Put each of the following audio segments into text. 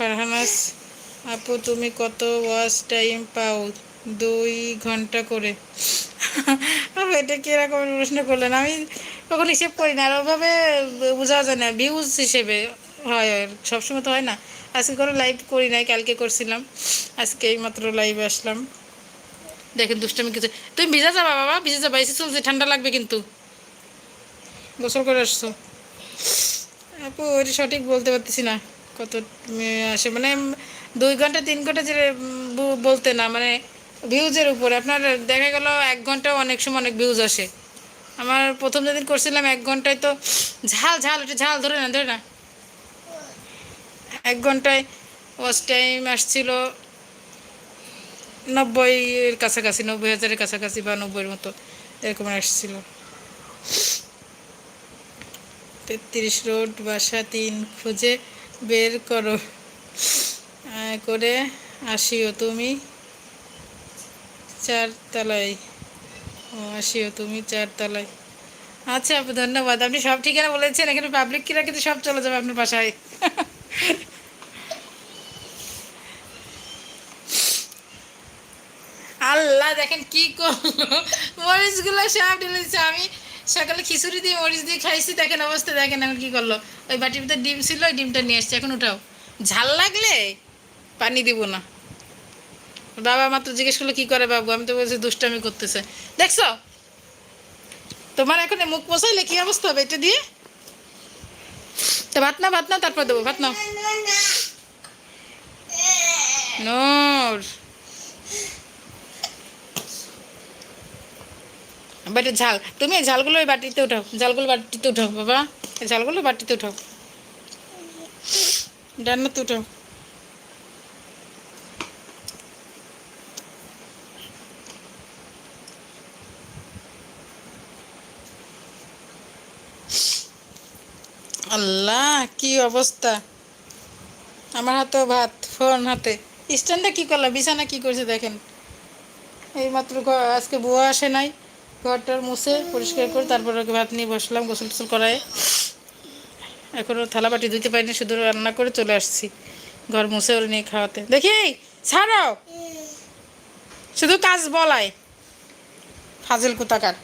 ফারহানাস আপু তুমি কত ওয়াচ টাইম পাও? 2 ঘন্টা করে। এটা কিরকম প্রশ্ন করলেন? আমি কখন হিসেব করি না, আর ওভাবে বোঝা যায় না, ভিউজ হিসেবে হয় সবসময় তো হয় না। আজকে কোনো লাইভ করি নাই, কালকে করছিলাম, আজকে এই মাত্র লাইভে আসলাম। দেখেন দুষ্টামি কিছু। তুমি ভিজা যাবা বাবা, ভিজে যাবা, এসে চলছে, ঠান্ডা লাগবে কিন্তু। গোসল করে আসছো আপু? ওইটা সঠিক বলতে পারতেছি না কত আসে, মানে 2 ঘন্টা 3 ঘন্টা যে বলতে না, মানে ভিউজের উপরে আপনার দেখা গেল 1 ঘন্টাও অনেক সময় অনেক ভিউজ আসে। আমার প্রথম যেদিন করছিলাম 1 ঘন্টায় তো ঝাল ঝাল, ওটা ঝাল, ধরে না ধরে না, 1 ঘন্টায় ওয়াচ টাইম আসছিল 90-এর কাছাকাছি, 90,000-এর কাছাকাছি বা 90-এর মতো এরকম আসছিল। 33 রোড বাসা 3 খুঁজে বের করো করে আসিও তুমি 4 তলায়। ও আসিও তুমি 4 তলায়। আচ্ছা আপু ধন্যবাদ, আপনি সব ঠিকানা বলেছেন, এখানে পাবলিক কিরা কিন্তু সব চলে যাবে আপনার বাসায়। আল্লাহ দেখেন কি করলো, মরিচগুলো সব ঢেলেছে। আমি সকালে খিচুড়ি দিয়ে মরিচ দিয়ে খাইছি, দেখেন অবস্থা, দেখেন এখন কি করলো। ওই বাটির ভিতরে ডিম ছিল, ওই ডিমটা নিয়ে এসছে, এখন উঠাও। ঝাল লাগলে পানি দিব না। বাবা মাত্র জিজ্ঞেস করলো কি করে বাবু, আমি তো বলছি দুষ্টামি করতেছে। দেখছো তোমার এখন মুখ পোষাইলে কি অবস্থা হবে এটা দিয়ে? তো ভাত না, ভাত না, তারপর দেবো, ভাত নাও। নোর বাটির ঝাল, তুমি এই ঝালগুলো ওই বাটিতে উঠাও, ঝালগুলো বাটিতে উঠাও বাবা, এই ঝালগুলো বাটিতে উঠাও, ডান্নাতে উঠাও। আল্লাহ কি অবস্থা, আমার হাতেও ভাত, ফোন হাতে, স্ট্যান্ডটা কি করলাম, বিছানা কি করছে দেখেন। এইমাত্র আজকে বুয়া আসে নাই, ঘরটার মুছে পরিষ্কার করে তারপর ওকে ভাত নিয়ে বসলাম, গোসল টোসল করায়। এখনও থালা বাটি ধুতে পারিনি, শুধু রান্না করে চলে আসছি ঘর মুছে ওর নিয়ে খাওয়াতে। দেখি ছাড়াও, শুধু কাজ বলায়, ফাজিল কোথাকার।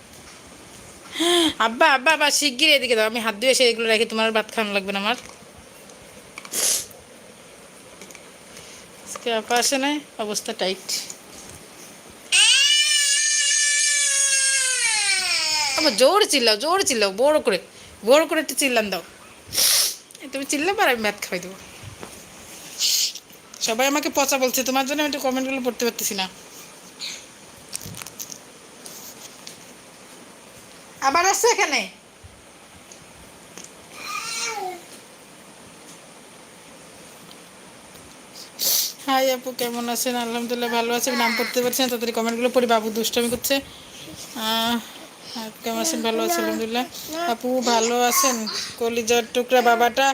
আব্বা আব্বা আব্বা শিগগির এদিকে দাও, আমি হাত ধুয়ে এসে এগুলো রেখে তোমার ভাত খাওয়ানো লাগবে না আমার। আজকে আপা আসে নাই, অবস্থা টাইট। আবার জোর চিল্লাও, বড় করে একটু চিল্লান দাও। তুমি চিল্লাবার আমি ভাত খাওয়াই দেবো। সবাই আমাকে পচা বলছে, তোমার জন্য আমি একটু কমেন্টগুলো পড়তে পারতেছি না। আবার আসছে এখানে। হাই আপু কেমন আছেন? আলহামদুলিল্লাহ ভালো আছেন, নাম পড়তে পারছেন না, তাড়াতাড়ি কমেন্টগুলো পড়ি, বাবু দুষ্টামি করছে। কেমন আছেন? ভালো আছে আলহামদুলিল্লাহ। আপু ভালো আছেন? কলিজার টুকরা বাবাটা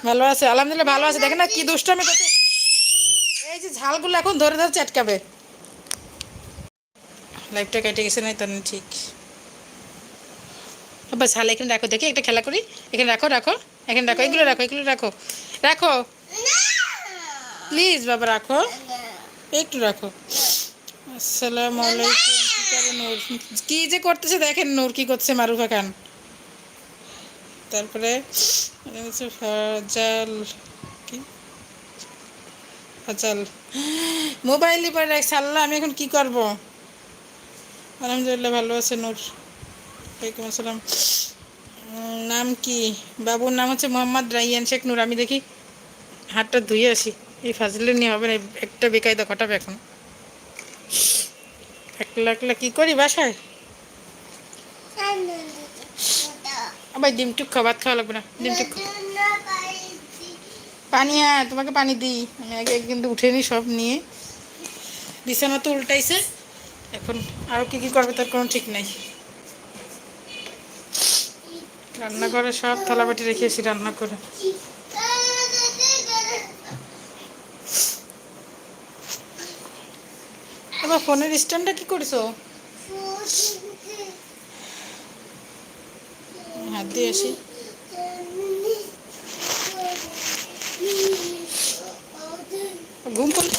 ভালো আছে? আলহামদুলিল্লাহ ভালো আছে। দেখেন না কি দুষ্টামি করছে, এই যে ঝালগুলো এখন ধরে ধরে চেটকাবে। লাইফটা কেটে গেছে নাই তার ঠিক। বাবা ঝাল এখানে রাখো, দেখি একটা খেলা করি, এখানে রাখো রাখো, এখানে রাখো, এগুলো রাখো, এগুলো রাখো, রাখো প্লিজ বাবা, রাখো একটু রাখো। আসসালামু আলাইকুম। কি করে নূর, কি যে করতেছে দেখেন, নূর কি করছে, মারুফা খান। তারপরে হচ্ছে ফাজাল, কি ফাজাল, মোবাইলই পরে রাখছে। আল্লাহ আমি এখন কি করব? আলহামদুলিল্লাহ ভালো আছে নূর। ওয়ালাইকুম আসসালাম। নাম কি? বাবুর নাম হচ্ছে মোহাম্মদ রাইয়ান শেখ নূর। আমি দেখি হাতটা ধুয়ে আসি, এই ফাজলে নিয়ে হবে না, একটা বেকায়দা ঘটাবে এখন। একলা একলা কি করি বাসায়? আবার ডিম টুক খাও, ভাত খাওয়া লাগবে না, ডিম টুক পানি, হ্যাঁ তোমাকে পানি দিই। আমি আগে কিন্তু উঠে নি সব নিয়ে, বিছানা তো উল্টাইছে, এখন আরও কী কী করবে তার কোনো ঠিক নাই। রান্নাঘরে সব থালাবাটি রেখেছি রান্না করে। এবার ফোনের স্ট্যান্ডটা কি করছো? হাত দিয়ে আসি। ঘুম পড়লে